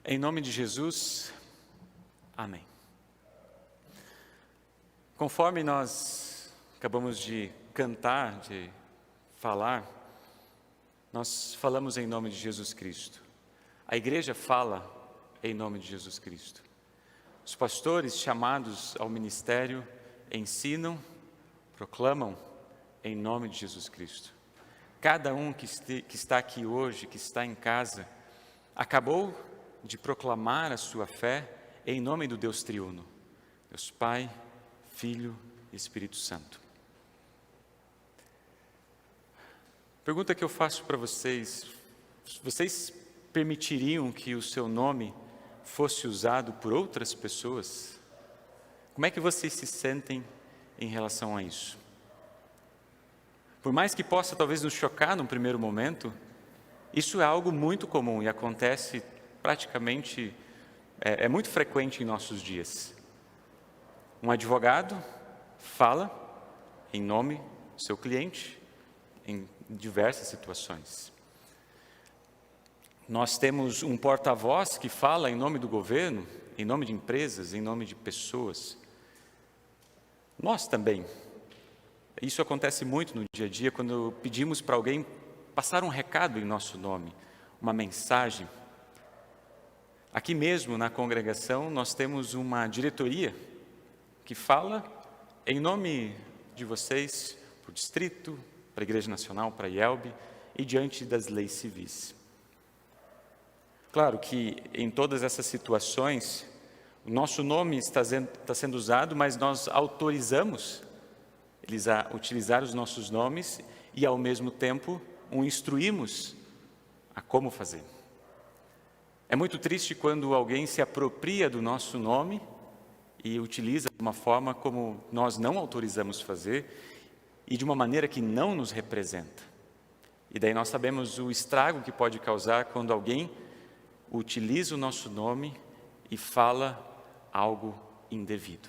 Em nome de Jesus, amém. Conforme nós acabamos de cantar, de falar, nós falamos em nome de Jesus Cristo. A igreja fala em nome de Jesus Cristo. Os pastores chamados ao ministério ensinam, proclamam em nome de Jesus Cristo. Cada um que está aqui hoje, que está em casa, acabou de proclamar a sua fé em nome do Deus triuno, Deus Pai, Filho e Espírito Santo. Pergunta que eu faço para vocês: vocês permitiriam que o seu nome fosse usado por outras pessoas? Como é que vocês se sentem em relação a isso? Por mais que possa talvez nos chocar num primeiro momento, isso é algo muito comum e acontece praticamente, é muito frequente em nossos dias. Um advogado fala em nome do seu cliente em diversas situações. Nós temos um porta-voz que fala em nome do governo, em nome de empresas, em nome de pessoas. Nós também. Isso acontece muito no dia a dia, quando pedimos para alguém passar um recado em nosso nome, uma mensagem. Aqui mesmo na congregação nós temos uma diretoria que fala em nome de vocês, para o distrito, para a Igreja Nacional, para a IELB e diante das leis civis. Claro que em todas essas situações, o nosso nome está sendo usado, mas nós autorizamos eles a utilizar os nossos nomes e ao mesmo tempo o instruímos a como fazer. É muito triste quando alguém se apropria do nosso nome e utiliza de uma forma como nós não autorizamos fazer e de uma maneira que não nos representa. E daí nós sabemos o estrago que pode causar quando alguém utiliza o nosso nome e fala algo indevido.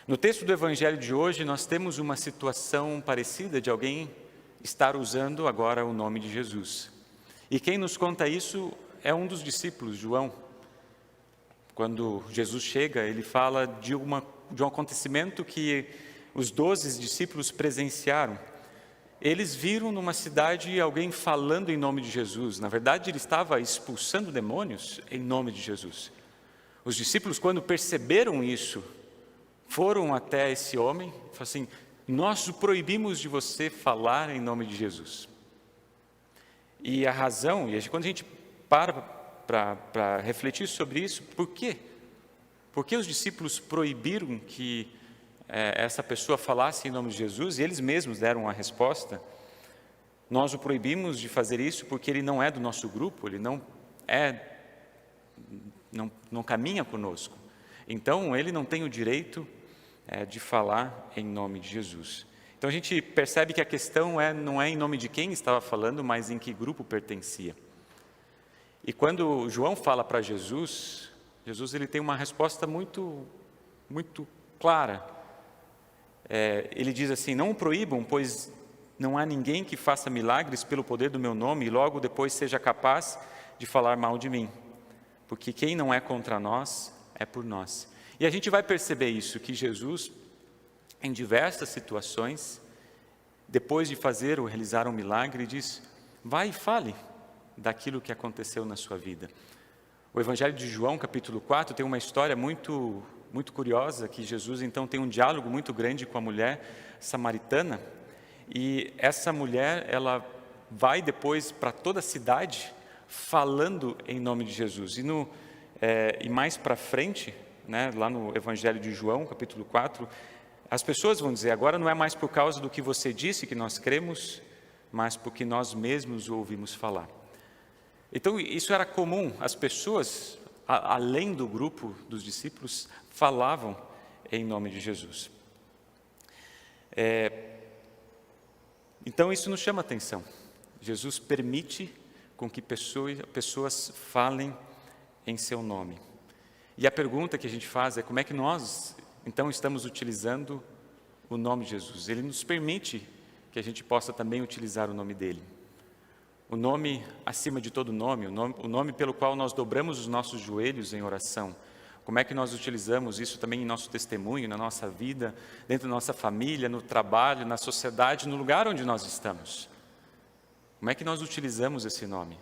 No texto do Evangelho de hoje, nós temos uma situação parecida de alguém estar usando agora o nome de Jesus. E quem nos conta isso é um dos discípulos, João. Quando Jesus chega, ele fala de um acontecimento que os 12 discípulos presenciaram. Eles viram numa cidade alguém falando em nome de Jesus. Na verdade, ele estava expulsando demônios em nome de Jesus. Os discípulos, quando perceberam isso, foram até esse homem e falaram assim: nós o proibimos de você falar em nome de Jesus. E a razão, quando a gente para refletir sobre isso, por quê? Por que os discípulos proibiram que essa pessoa falasse em nome de Jesus? E eles mesmos deram a resposta: nós o proibimos de fazer isso porque ele não é do nosso grupo, ele não caminha conosco. Então, ele não tem o direito de falar em nome de Jesus. Então, a gente percebe que a questão não é em nome de quem estava falando, mas em que grupo pertencia. E quando João fala para Jesus, ele tem uma resposta muito, muito clara. Ele diz assim: não o proíbam, pois não há ninguém que faça milagres pelo poder do meu nome e logo depois seja capaz de falar mal de mim. Porque quem não é contra nós, é por nós. E a gente vai perceber isso, que Jesus, em diversas situações, depois de fazer ou realizar um milagre, diz: vai e fale daquilo que aconteceu na sua vida. O Evangelho de João, capítulo 4, tem uma história muito, muito curiosa, que Jesus então tem um diálogo muito grande com a mulher samaritana, e essa mulher, ela vai depois para toda a cidade falando em nome de Jesus. E mais para frente, lá no Evangelho de João, capítulo 4, as pessoas vão dizer: agora não é mais por causa do que você disse que nós cremos, mas porque nós mesmos o ouvimos falar. Então, isso era comum, as pessoas, além do grupo dos discípulos, falavam em nome de Jesus. Então, isso nos chama atenção. Jesus permite com que pessoas falem em seu nome. E a pergunta que a gente faz é: como é que nós, então, estamos utilizando o nome de Jesus? Ele nos permite que a gente possa também utilizar o nome dele. o nome acima de todo nome, o nome pelo qual nós dobramos os nossos joelhos em oração. Como é que nós utilizamos isso também em nosso testemunho, na nossa vida, dentro da nossa família, no trabalho, na sociedade, no lugar onde nós estamos? Como é que nós utilizamos esse nome?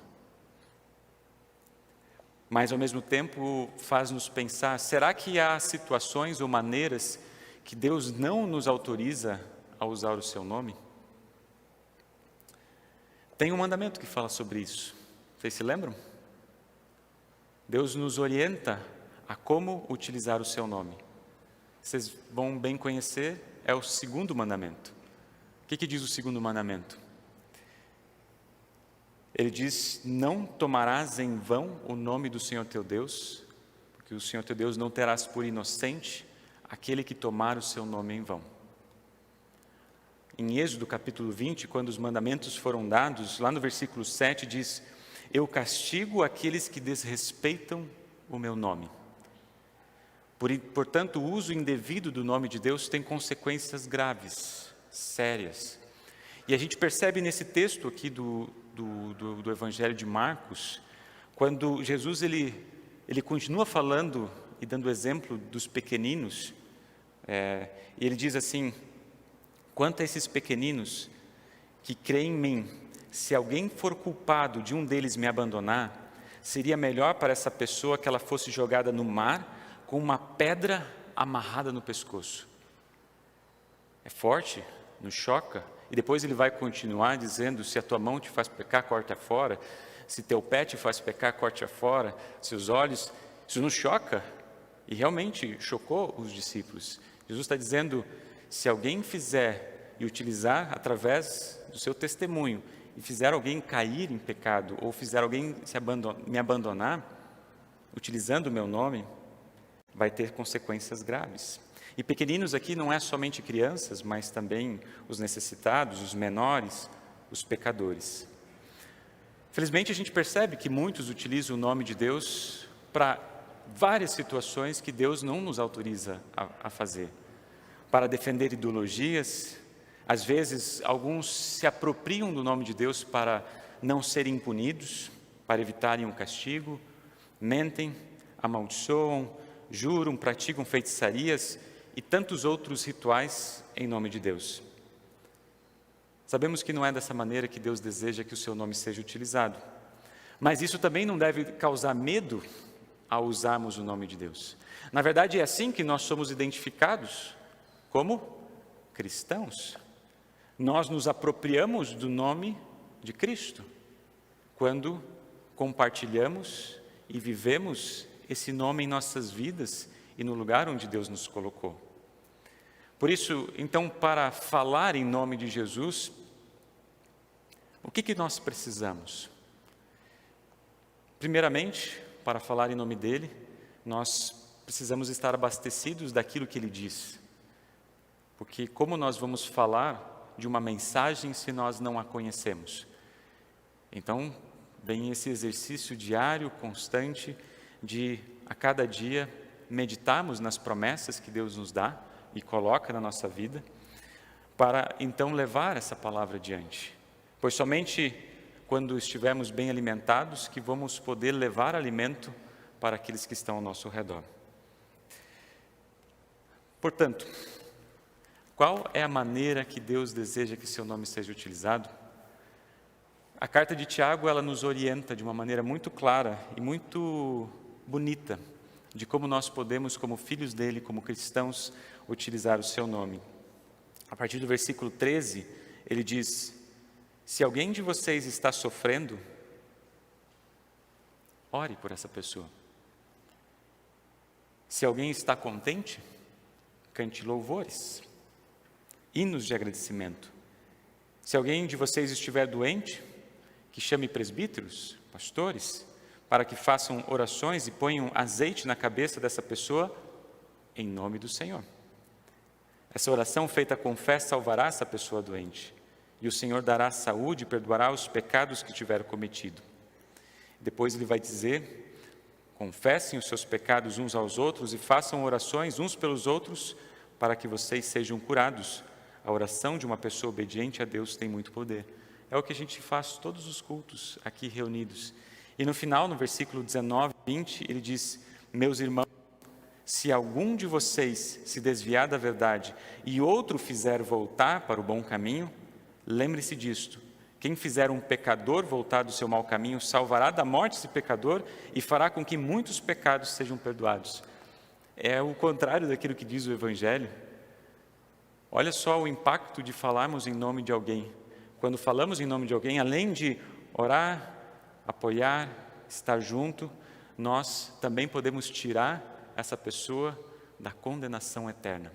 Mas, ao mesmo tempo, faz-nos pensar, será que há situações ou maneiras que Deus não nos autoriza a usar o seu nome? Tem um mandamento que fala sobre isso. Vocês se lembram? Deus nos orienta a como utilizar o seu nome. Vocês vão bem conhecer, é o segundo mandamento. O que diz o segundo mandamento? Ele diz, não tomarás em vão o nome do Senhor teu Deus, porque o Senhor teu Deus não terás por inocente aquele que tomar o seu nome em vão. Em Êxodo capítulo 20, quando os mandamentos foram dados, lá no versículo 7 diz, eu castigo aqueles que desrespeitam o meu nome. Portanto, o uso indevido do nome de Deus tem consequências graves, sérias. E a gente percebe nesse texto aqui do Evangelho de Marcos, quando Jesus ele continua falando e dando exemplo dos pequeninos, e ele diz assim, quanto a esses pequeninos que creem em mim, se alguém for culpado de um deles me abandonar, seria melhor para essa pessoa que ela fosse jogada no mar com uma pedra amarrada no pescoço. É forte, nos choca, e depois ele vai continuar dizendo, se a tua mão te faz pecar, corta fora, se teu pé te faz pecar, corte fora, seus olhos, isso nos choca, e realmente chocou os discípulos. Jesus está dizendo, se alguém fizer e utilizar através do seu testemunho, e fizer alguém cair em pecado, ou fizer alguém me abandonar, utilizando o meu nome, vai ter consequências graves. E pequeninos aqui não é somente crianças, mas também os necessitados, os menores, os pecadores. Felizmente a gente percebe que muitos utilizam o nome de Deus para várias situações que Deus não nos autoriza a fazer. Para defender ideologias, às vezes alguns se apropriam do nome de Deus para não serem punidos, para evitarem um castigo, mentem, amaldiçoam, juram, praticam feitiçarias e tantos outros rituais em nome de Deus. Sabemos que não é dessa maneira que Deus deseja que o seu nome seja utilizado, mas isso também não deve causar medo ao usarmos o nome de Deus. Na verdade, é assim que nós somos identificados como cristãos. Nós nos apropriamos do nome de Cristo quando compartilhamos e vivemos esse nome em nossas vidas e no lugar onde Deus nos colocou. Por isso, então, para falar em nome de Jesus, o que nós precisamos? Primeiramente, para falar em nome dele, nós precisamos estar abastecidos daquilo que ele diz. Porque como nós vamos falar de uma mensagem se nós não a conhecemos? Então, vem esse exercício diário, constante, de a cada dia meditarmos nas promessas que Deus nos dá e coloca na nossa vida, para então levar essa palavra adiante. Pois somente quando estivermos bem alimentados que vamos poder levar alimento para aqueles que estão ao nosso redor. Portanto, qual é a maneira que Deus deseja que seu nome seja utilizado? A carta de Tiago, ela nos orienta de uma maneira muito clara e muito bonita de como nós podemos, como filhos dele, como cristãos, utilizar o seu nome. A partir do versículo 13, ele diz, se alguém de vocês está sofrendo, ore por essa pessoa. Se alguém está contente, cante louvores, hinos de agradecimento. Se alguém de vocês estiver doente, que chame presbíteros, pastores, para que façam orações e ponham azeite na cabeça dessa pessoa, em nome do Senhor. Essa oração feita com fé salvará essa pessoa doente, e o Senhor dará saúde e perdoará os pecados que tiver cometido. Depois ele vai dizer, confessem os seus pecados uns aos outros e façam orações uns pelos outros, para que vocês sejam curados. A oração de uma pessoa obediente a Deus tem muito poder. é o que a gente faz todos os cultos aqui reunidos. E no final, no versículo 19, 20, ele diz: meus irmãos, se algum de vocês se desviar da verdade e outro fizer voltar para o bom caminho, lembre-se disto: quem fizer um pecador voltar do seu mau caminho, salvará da morte esse pecador e fará com que muitos pecados sejam perdoados. É o contrário daquilo que diz o Evangelho. Olha só o impacto de falarmos em nome de alguém. Quando falamos em nome de alguém, além de orar, apoiar, estar junto, nós também podemos tirar essa pessoa da condenação eterna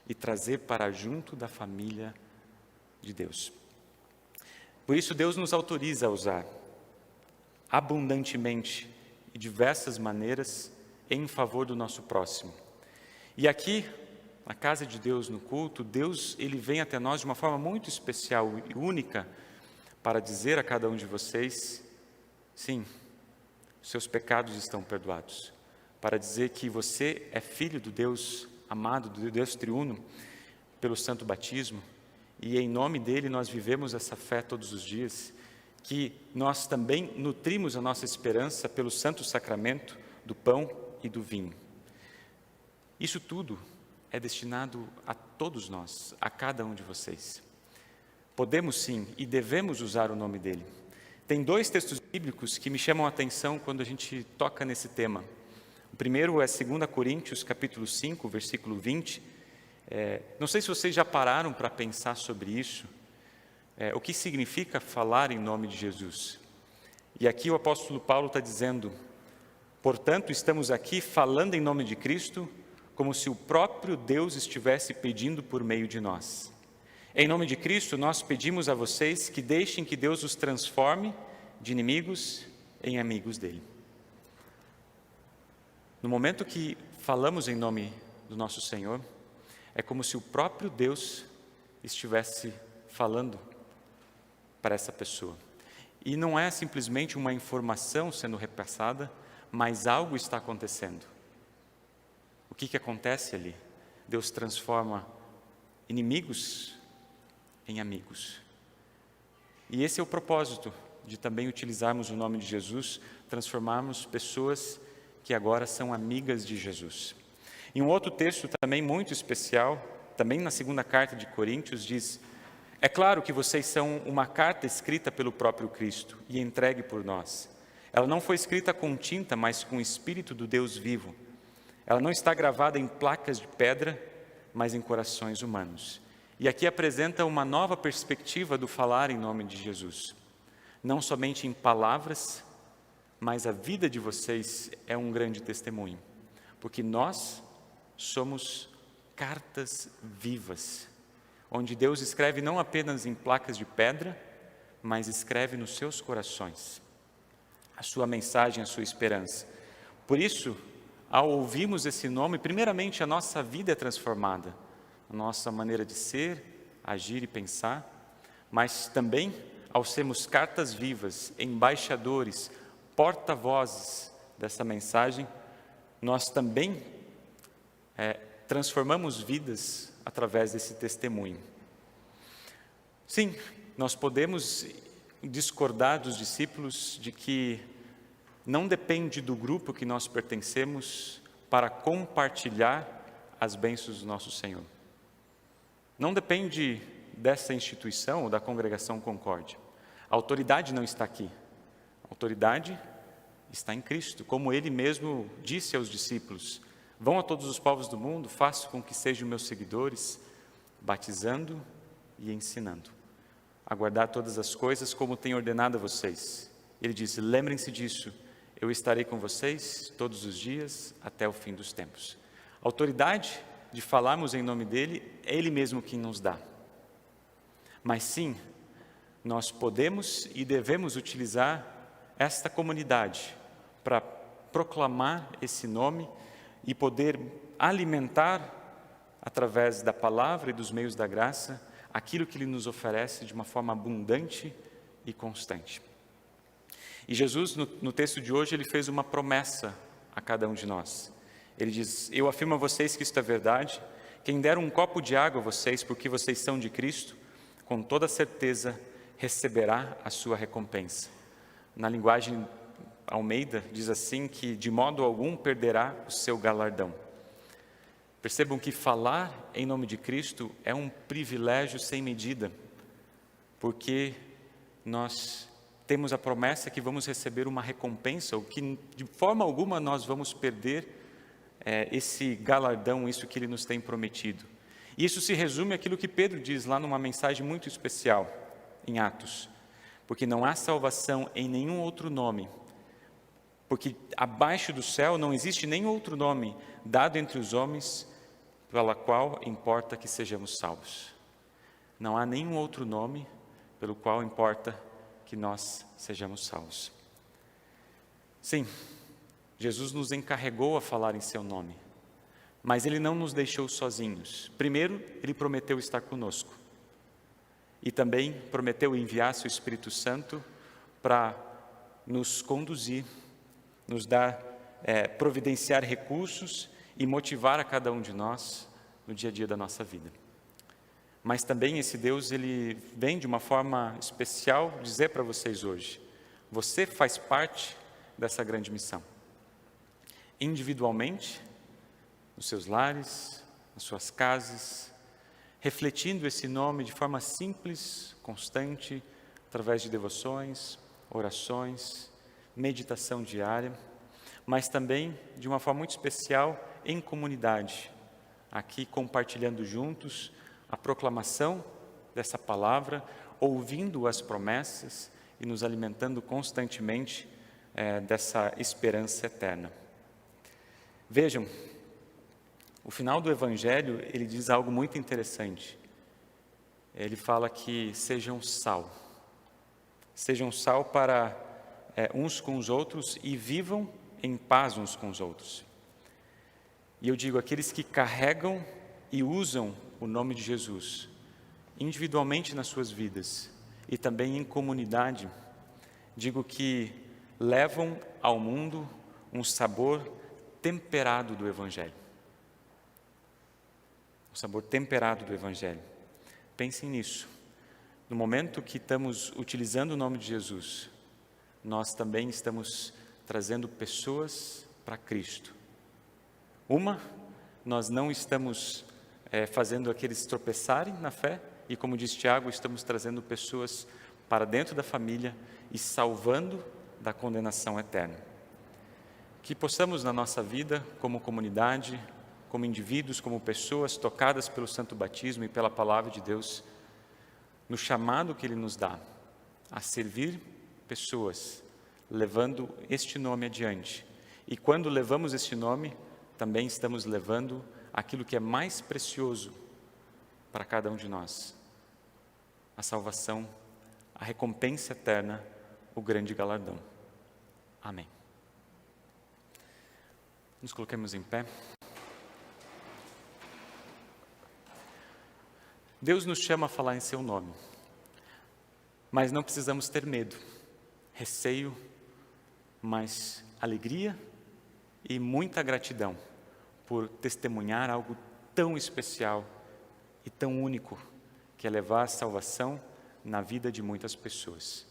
e trazer para junto da família de Deus. Por isso Deus nos autoriza a usar abundantemente e diversas maneiras em favor do nosso próximo. E aqui, na casa de Deus, no culto, Deus ele vem até nós de uma forma muito especial e única para dizer a cada um de vocês: sim, seus pecados estão perdoados. Para dizer que você é filho do Deus amado, do Deus triuno, pelo santo batismo, e em nome dele nós vivemos essa fé todos os dias, que nós também nutrimos a nossa esperança pelo santo sacramento do pão e do vinho. Isso tudo é destinado a todos nós, a cada um de vocês. Podemos sim e devemos usar o nome dele. Tem 2 textos bíblicos que me chamam a atenção quando a gente toca nesse tema. O primeiro é 2 Coríntios, capítulo 5, versículo 20. Não sei se vocês já pararam para pensar sobre isso. O que significa falar em nome de Jesus? E aqui o apóstolo Paulo está dizendo: portanto, estamos aqui falando em nome de Cristo, como se o próprio Deus estivesse pedindo por meio de nós. Em nome de Cristo, nós pedimos a vocês que deixem que Deus os transforme de inimigos em amigos dele. No momento que falamos em nome do nosso Senhor, é como se o próprio Deus estivesse falando para essa pessoa. E não é simplesmente uma informação sendo repassada, mas algo está acontecendo. O que acontece ali? Deus transforma inimigos em amigos. E esse é o propósito de também utilizarmos o nome de Jesus, transformarmos pessoas que agora são amigas de Jesus. Em um outro texto também muito especial, também na 2ª carta de Coríntios, diz: é claro que vocês são uma carta escrita pelo próprio Cristo e entregue por nós. Ela não foi escrita com tinta, mas com o Espírito do Deus vivo. Ela não está gravada em placas de pedra, mas em corações humanos. E aqui apresenta uma nova perspectiva do falar em nome de Jesus. Não somente em palavras, mas a vida de vocês é um grande testemunho. Porque nós somos cartas vivas, onde Deus escreve não apenas em placas de pedra, mas escreve nos seus corações a sua mensagem, a sua esperança. Por isso, ao ouvirmos esse nome, primeiramente a nossa vida é transformada, a nossa maneira de ser, agir e pensar, mas também ao sermos cartas vivas, embaixadores, porta-vozes dessa mensagem, nós também transformamos vidas através desse testemunho. Sim, nós podemos discordar dos discípulos de que não depende do grupo que nós pertencemos para compartilhar as bênçãos do nosso Senhor. Não depende dessa instituição ou da congregação Concórdia. A autoridade não está aqui. A autoridade está em Cristo, como Ele mesmo disse aos discípulos: vão a todos os povos do mundo, façam com que sejam meus seguidores, batizando e ensinando a guardar todas as coisas como tenho ordenado a vocês. Ele disse: lembrem-se disso, eu estarei com vocês todos os dias até o fim dos tempos. A autoridade de falarmos em nome dEle, é Ele mesmo quem nos dá. Mas sim, nós podemos e devemos utilizar esta comunidade para proclamar esse nome e poder alimentar, através da palavra e dos meios da graça, aquilo que Ele nos oferece de uma forma abundante e constante. E Jesus, no texto de hoje, Ele fez uma promessa a cada um de nós. Ele diz: eu afirmo a vocês que isto é verdade, quem der um copo de água a vocês, porque vocês são de Cristo, com toda certeza receberá a sua recompensa. Na linguagem Almeida, diz assim que de modo algum perderá o seu galardão. Percebam que falar em nome de Cristo é um privilégio sem medida, porque nós temos a promessa que vamos receber uma recompensa, ou que de forma alguma nós vamos perder esse galardão, isso que Ele nos tem prometido. E isso se resume àquilo que Pedro diz lá numa mensagem muito especial, em Atos. Porque não há salvação em nenhum outro nome, porque abaixo do céu não existe nenhum outro nome dado entre os homens pela qual importa que sejamos salvos. Não há nenhum outro nome pelo qual importa que nós sejamos salvos. Sim, Jesus nos encarregou a falar em seu nome, mas Ele não nos deixou sozinhos. Primeiro, Ele prometeu estar conosco. E também prometeu enviar seu Espírito Santo para nos conduzir, nos dar, providenciar recursos e motivar a cada um de nós no dia a dia da nossa vida. Mas também esse Deus, Ele vem de uma forma especial dizer para vocês hoje: você faz parte dessa grande missão. Individualmente, nos seus lares, nas suas casas, refletindo esse nome de forma simples, constante, através de devoções, orações, meditação diária, mas também de uma forma muito especial em comunidade, aqui compartilhando juntos a proclamação dessa palavra, ouvindo as promessas e nos alimentando constantemente dessa esperança eterna. Vejam, o final do Evangelho, ele diz algo muito interessante. Ele fala que sejam sal para uns com os outros e vivam em paz uns com os outros. E eu digo, aqueles que carregam e usam o nome de Jesus, individualmente nas suas vidas e também em comunidade, digo que levam ao mundo um sabor temperado do Evangelho. O sabor temperado do Evangelho. Pensem nisso. No momento que estamos utilizando o nome de Jesus, nós também estamos trazendo pessoas para Cristo. Nós não estamos fazendo aqueles tropeçarem na fé, e como diz Tiago, estamos trazendo pessoas para dentro da família e salvando da condenação eterna. Que possamos na nossa vida, como comunidade, como indivíduos, como pessoas tocadas pelo santo batismo e pela palavra de Deus, no chamado que Ele nos dá, a servir pessoas, levando este nome adiante. E quando levamos este nome, também estamos levando aquilo que é mais precioso para cada um de nós: a salvação, a recompensa eterna, o grande galardão. Amém. Nos coloquemos em pé. Deus nos chama a falar em seu nome, mas não precisamos ter medo, receio, mas alegria e muita gratidão por testemunhar algo tão especial e tão único, que é levar a salvação na vida de muitas pessoas.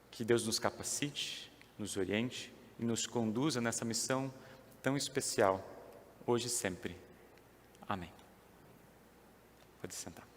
Que Deus nos capacite, nos oriente e nos conduza nessa missão tão especial, hoje e sempre. Amém. Pode sentar.